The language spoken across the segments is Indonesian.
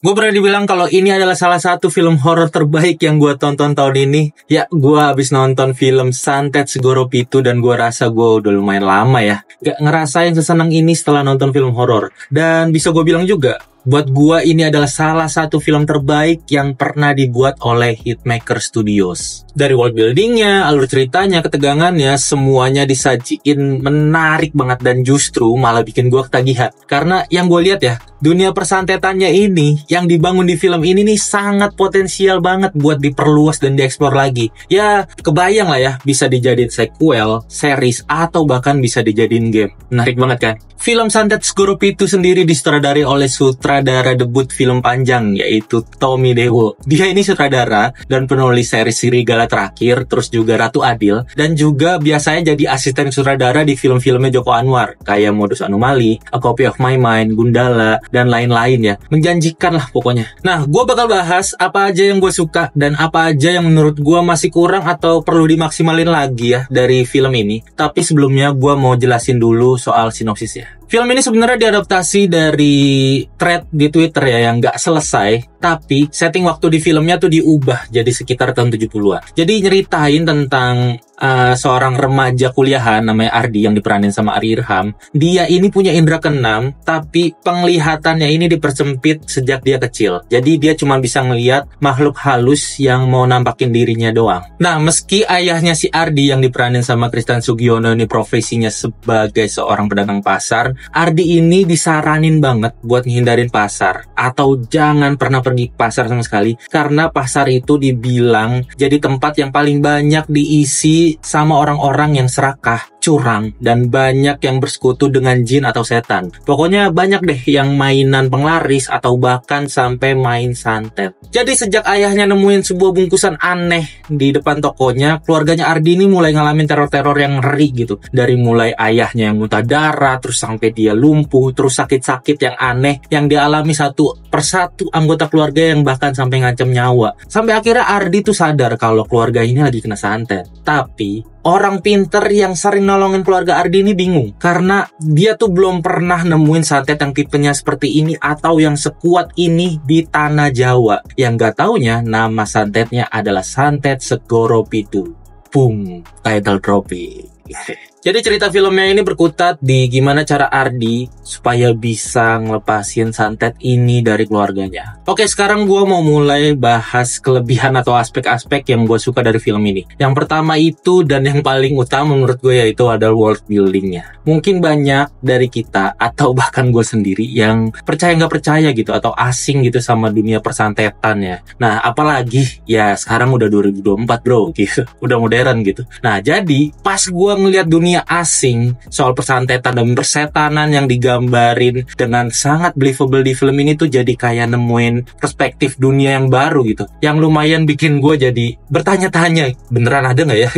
Gue berani bilang kalau ini adalah salah satu film horor terbaik yang gue tonton tahun ini. Ya, gue habis nonton film Santet Segoro Pitu dan gue rasa gue udah lumayan lama ya gak ngerasain sesenang ini setelah nonton film horor. Dan bisa gue bilang juga, buat gue ini adalah salah satu film terbaik yang pernah dibuat oleh Hitmaker Studios. Dari world buildingnya, alur ceritanya, ketegangannya, semuanya disajiin menarik banget dan justru malah bikin gue ketagihan. Karena yang gue lihat ya, dunia persantetannya ini yang dibangun di film ini nih sangat potensial banget buat diperluas dan dieksplor lagi. Ya, kebayang lah ya, bisa dijadiin sequel, series, atau bahkan bisa dijadiin game. Menarik banget kan? Film Santet Segoro Pitu sendiri disutradari oleh sutradara debut film panjang, yaitu Tommy Dewo. Dia ini sutradara dan penulis series Serigala Terakhir, terus juga Ratu Adil, dan juga biasanya jadi asisten sutradara di film-filmnya Joko Anwar, kayak Modus Anomaly, A Copy of My Mind, Gundala, dan lain-lain ya. Menjanjikan lah pokoknya. Nah, gue bakal bahas apa aja yang gue suka dan apa aja yang menurut gue masih kurang atau perlu dimaksimalin lagi ya dari film ini. Tapi sebelumnya gue mau jelasin dulu soal sinopsisnya. Film ini sebenarnya diadaptasi dari thread di Twitter ya yang nggak selesai, tapi setting waktu di filmnya tuh diubah jadi sekitar tahun 70-an. Jadi nyeritain tentang seorang remaja kuliahan namanya Ardi yang diperanin sama Ari Irham. Dia ini punya indera keenam, tapi penglihatannya ini dipersempit sejak dia kecil. Jadi dia cuma bisa ngelihat makhluk halus yang mau nampakin dirinya doang. Nah, meski ayahnya si Ardi yang diperanin sama Christian Sugiono ini profesinya sebagai seorang pedagang pasar, Ardi ini disaranin banget buat menghindarin pasar atau jangan pernah pergi ke pasar sama sekali karena pasar itu dibilang jadi tempat yang paling banyak diisi sama orang-orang yang serakah, curang, dan banyak yang bersekutu dengan jin atau setan. Pokoknya banyak deh yang mainan penglaris atau bahkan sampai main santet. Jadi sejak ayahnya nemuin sebuah bungkusan aneh di depan tokonya, keluarganya Ardi ini mulai ngalamin teror-teror yang ngeri gitu. Dari mulai ayahnya yang muntah darah, terus sampai dia lumpuh, terus sakit-sakit yang aneh yang dialami satu persatu anggota keluarga yang bahkan sampai ngancam nyawa. Sampai akhirnya Ardi tuh sadar kalau keluarga ini lagi kena santet. Tapi orang pinter yang sering nolongin keluarga Ardi ini bingung karena dia tuh belum pernah nemuin santet yang tipenya seperti ini atau yang sekuat ini di tanah Jawa. Yang gak taunya nama santetnya adalah Santet Segoro Pitu. Boom, title dropping. Jadi cerita filmnya ini berkutat di gimana cara Ardi supaya bisa ngelepasin santet ini dari keluarganya. Oke, sekarang gue mau mulai bahas kelebihan atau aspek-aspek yang gue suka dari film ini. Yang pertama itu dan yang paling utama menurut gue yaitu adalah world buildingnya. Mungkin banyak dari kita atau bahkan gue sendiri yang percaya nggak percaya gitu atau asing gitu sama dunia persantetan ya. Nah, apalagi ya sekarang udah 2024 bro gitu, udah modern gitu. Nah, jadi pas gue ngeliat dunia asing soal persantetan dan persetanan yang digambarin dengan sangat believable di film ini tuh jadi kayak nemuin perspektif dunia yang baru gitu, yang lumayan bikin gue jadi bertanya-tanya beneran ada nggak ya.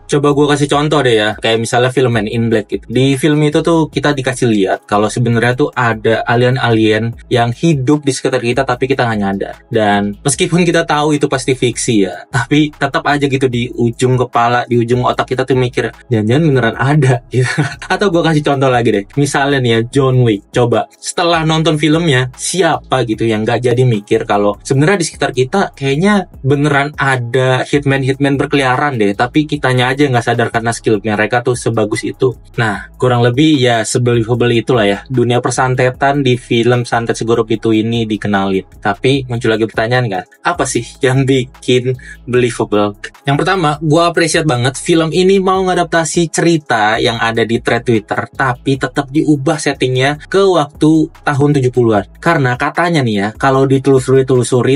Coba gue kasih contoh deh ya, kayak misalnya film Men in Black gitu. Di film itu tuh kita dikasih lihat kalau sebenarnya tuh ada alien-alien yang hidup di sekitar kita tapi kita nggak nyadar. Dan meskipun kita tahu itu pasti fiksi ya, tapi tetap aja gitu di ujung kepala, di ujung otak kita tuh mikir jangan-jangan beneran ada gitu. Atau gue kasih contoh lagi deh, misalnya nih ya John Wick. Coba setelah nonton filmnya, siapa gitu yang gak jadi mikir kalau sebenarnya di sekitar kita kayaknya beneran ada hitman berkeliaran deh, tapi kitanya aja gak sadar karena skill mereka tuh sebagus itu. Nah, kurang lebih ya sebelievable itulah ya dunia persantetan di film Santet Segoro Pitu ini dikenalin. Tapi muncul lagi pertanyaan kan, apa sih yang bikin believable? Yang pertama, gue appreciate banget film ini mau ngadaptasi cerita yang ada di thread Twitter, tapi tetap diubah settingnya ke waktu tahun 70-an. Karena katanya nih ya, kalau ditelusuri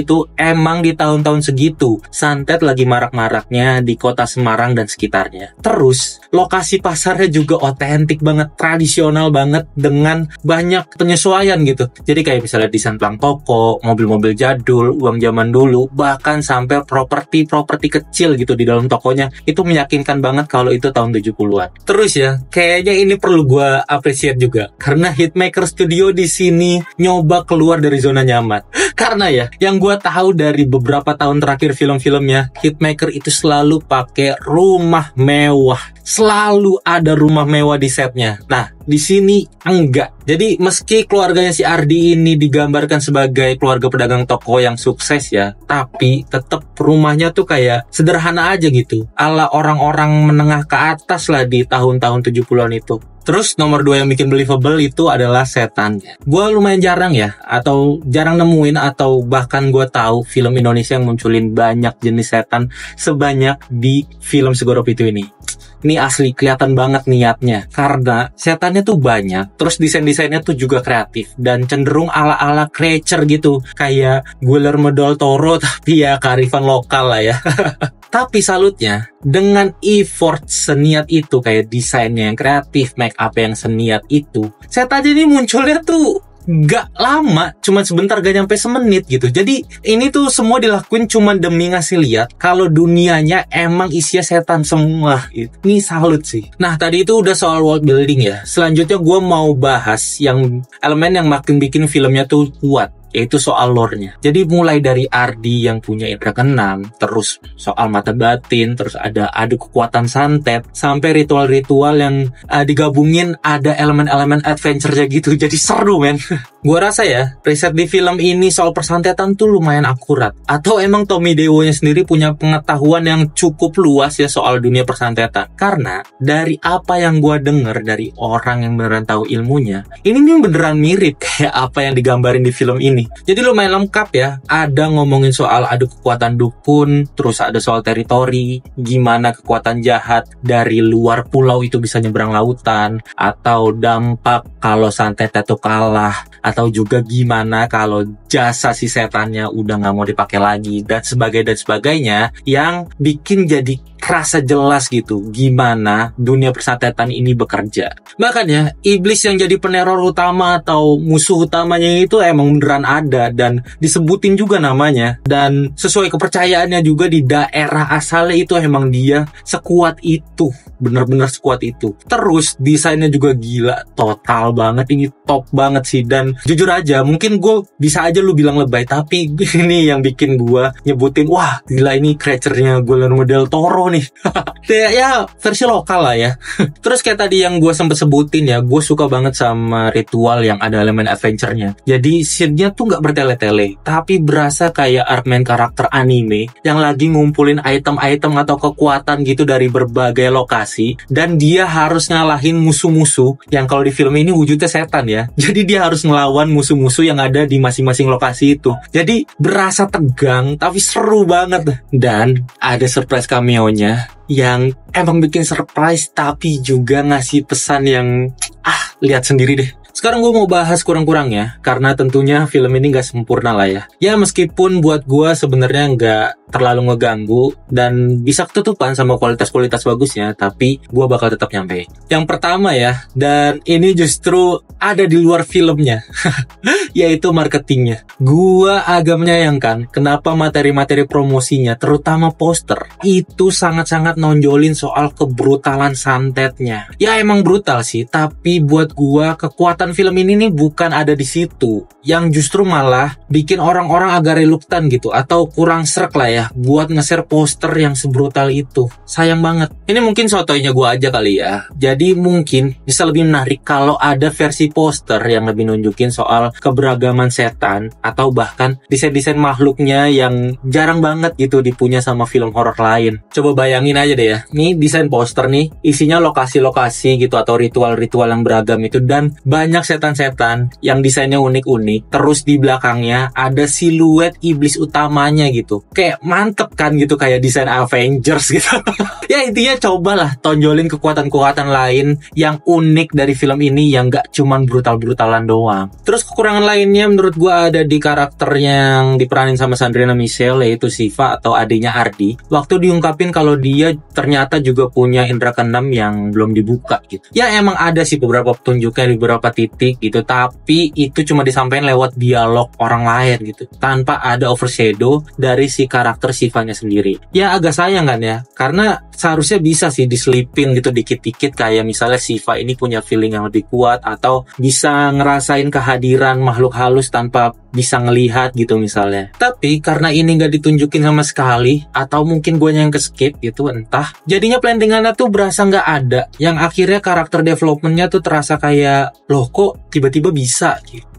itu emang di tahun-tahun segitu santet lagi marak-maraknya di kota Semarang dan sekitarnya. Terus, lokasi pasarnya juga otentik banget, tradisional banget dengan banyak penyesuaian gitu. Jadi kayak misalnya desain pelang toko, mobil-mobil jadul, uang zaman dulu, bahkan sampai properti kecil gitu di dalam tokonya, itu meyakinkan banget kalau itu tahun 70-an. Terus ya, kayaknya ini perlu gue appreciate juga karena Hitmaker Studio di sini nyoba keluar dari zona nyaman. Karena ya, yang gue tahu dari beberapa tahun terakhir film-filmnya, Hitmaker itu selalu pakai rumah mewah. Selalu ada rumah mewah di setnya. Nah, Di sini enggak. Jadi meski keluarganya si Ardi ini digambarkan sebagai keluarga pedagang toko yang sukses ya, tapi tetap rumahnya tuh kayak sederhana aja gitu. Ala orang-orang menengah ke atas lah di tahun-tahun 70-an itu. Terus nomor 2 yang bikin believable itu adalah setannya. Gue lumayan jarang ya, atau jarang nemuin, atau bahkan gue tahu film Indonesia yang munculin banyak jenis setan sebanyak di film Segoro Pitu ini. Ini asli kelihatan banget niatnya, karena setannya tuh banyak, terus desain-desainnya tuh juga kreatif dan cenderung ala-ala creature gitu, kayak Guillermo del Toro tapi ya kearifan lokal lah ya. Tapi salutnya, dengan effort seniat itu, kayak desainnya yang kreatif, make up yang seniat itu, setannya ini munculnya tuh gak lama, cuman sebentar, gak nyampe semenit gitu. Jadi ini tuh semua dilakuin cuman demi ngasih lihat kalau dunianya emang isinya setan semua gitu. Ini salut sih. Nah tadi itu udah soal world building ya. Selanjutnya gue mau bahas yang elemen yang makin bikin filmnya tuh kuat, yaitu soal lore-nya. Jadi mulai dari Ardi yang punya indra keenam, terus soal mata batin, terus ada adu kekuatan santet, sampai ritual-ritual yang digabungin ada elemen-elemen adventure-nya gitu. Jadi seru men. Gua rasa ya, riset di film ini soal persantetan tuh lumayan akurat. Atau emang Tommy Dewo-nya sendiri punya pengetahuan yang cukup luas ya soal dunia persantetan. Karena dari apa yang gua denger dari orang yang beneran tahu ilmunya, ini nih beneran mirip kayak apa yang digambarin di film ini. Jadi lumayan lengkap ya. Ada ngomongin soal adu kekuatan dukun, terus ada soal teritori, gimana kekuatan jahat dari luar pulau itu bisa nyebrang lautan, atau dampak kalau santetnya tuh kalah, atau juga gimana kalau jasa si setannya udah nggak mau dipakai lagi, dan sebagainya, yang bikin jadi kerasa jelas gitu gimana dunia persantetan ini bekerja. Makanya iblis yang jadi peneror utama atau musuh utamanya itu emang beneran ada dan disebutin juga namanya, dan sesuai kepercayaannya juga di daerah asalnya itu emang dia sekuat itu, bener-bener sekuat itu. Terus desainnya juga gila, total banget, ini top banget sih. Dan jujur aja mungkin gue bisa aja lu bilang lebay, tapi ini yang bikin gue nyebutin, wah gila ini creature-nya Guillermo del Toro nih. Ya versi lokal lah ya. Terus kayak tadi yang gue sempet sebutin ya, gue suka banget sama ritual yang ada elemen adventure-nya. Jadi scene-nya tuh gak bertele-tele, tapi berasa kayak arc-main karakter anime yang lagi ngumpulin item-item atau kekuatan gitu dari berbagai lokasi, dan dia harus ngalahin musuh-musuh yang kalau di film ini wujudnya setan ya. Jadi dia harus ngelawan musuh-musuh yang ada di masing-masing lokasi itu. Jadi berasa tegang tapi seru banget. Dan ada surprise cameo-nya yang emang bikin surprise tapi juga ngasih pesan yang lihat sendiri deh. Sekarang gue mau bahas kurang-kurangnya, karena tentunya film ini gak sempurna lah ya. Ya meskipun buat gue sebenarnya gak terlalu ngeganggu dan bisa ketutupan sama kualitas-kualitas bagusnya, tapi gue bakal tetap nyampe. Yang pertama ya, dan ini justru ada di luar filmnya, yaitu marketingnya. Gue agak menyayangkan kenapa materi-materi promosinya, terutama poster, itu sangat-sangat nonjolin soal kebrutalan santetnya. Ya emang brutal sih, tapi buat gue kekuatan film ini nih bukan ada di situ, yang justru malah bikin orang-orang agak reluctant gitu, atau kurang srek lah ya buat nge-share poster yang sebrutal itu. Sayang banget. Ini mungkin sotoynya gue aja kali ya. Jadi mungkin bisa lebih menarik kalau ada versi poster yang lebih nunjukin soal keberagaman setan, atau bahkan desain-desain makhluknya yang jarang banget gitu dipunya sama film horor lain. Coba bayangin aja deh ya, nih desain poster nih isinya lokasi-lokasi gitu atau ritual-ritual yang beragam itu, dan banyak setan-setan yang desainnya unik-unik. Terus di belakangnya ada siluet iblis utamanya gitu. Kayak mantep kan gitu, kayak desain Avengers gitu. Ya intinya cobalah tonjolin kekuatan-kekuatan lain yang unik dari film ini yang gak cuman brutal-brutalan doang. Terus kekurangan lainnya menurut gue ada di karakter yang diperanin sama Sandrina Michelle, yaitu Siva atau adiknya Ardi. Waktu diungkapin kalau dia ternyata juga punya indra keenam yang belum dibuka gitu. Ya emang ada sih beberapa petunjuknya di beberapa titik gitu, tapi itu cuma disampaikan lewat dialog orang lain gitu, tanpa ada overshadow dari si karakter karakter Shivanya sendiri. Ya agak sayang kan ya, karena seharusnya bisa sih diselipin gitu dikit-dikit, kayak misalnya Shiva ini punya feeling yang lebih kuat, atau bisa ngerasain kehadiran makhluk halus tanpa bisa ngelihat gitu misalnya. Tapi karena ini nggak ditunjukin sama sekali, atau mungkin gue yang ke-skip gitu, entah, jadinya plantingannya tuh berasa nggak ada, yang akhirnya karakter developmentnya tuh terasa kayak, loh kok tiba-tiba bisa gitu.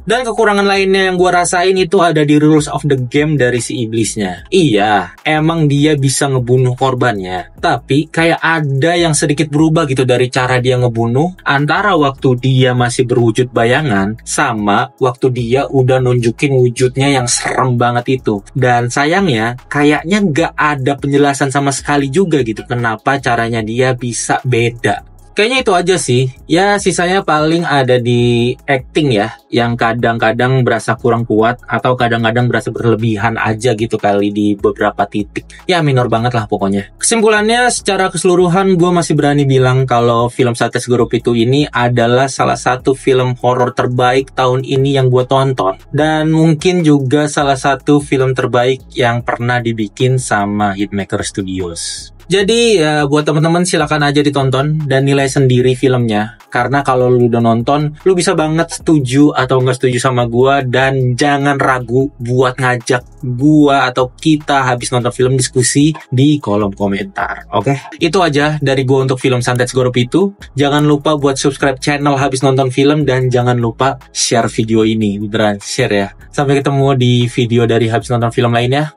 Dan kekurangan lainnya yang gue rasain itu ada di rules of the game dari si iblisnya. Iya, emang dia bisa ngebunuh korbannya, tapi kayak ada yang sedikit berubah gitu dari cara dia ngebunuh, antara waktu dia masih berwujud bayangan sama waktu dia udah nunjukin wujudnya yang serem banget itu. Dan sayangnya kayaknya nggak ada penjelasan sama sekali juga gitu kenapa caranya dia bisa beda. Kayaknya itu aja sih. Ya sisanya paling ada di acting ya, yang kadang-kadang berasa kurang kuat atau kadang-kadang berasa berlebihan aja gitu kali di beberapa titik. Ya minor banget lah pokoknya. Kesimpulannya secara keseluruhan gue masih berani bilang kalau film Santet Segoro Pitu ini adalah salah satu film horor terbaik tahun ini yang gue tonton. Dan mungkin juga salah satu film terbaik yang pernah dibikin sama Hitmaker Studios. Jadi ya buat teman-teman silakan aja ditonton dan nilai sendiri filmnya. Karena kalau lu udah nonton, lu bisa banget setuju atau nggak setuju sama gua, dan jangan ragu buat ngajak gua atau kita habis nonton film diskusi di kolom komentar. Oke? Itu aja dari gua untuk film Santet Segoro Pitu. Jangan lupa buat subscribe channel habis nonton film, dan jangan lupa share video ini. Beneran share ya. Sampai ketemu di video dari habis nonton film lainnya.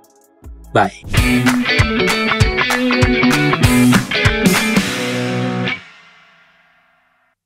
Bye.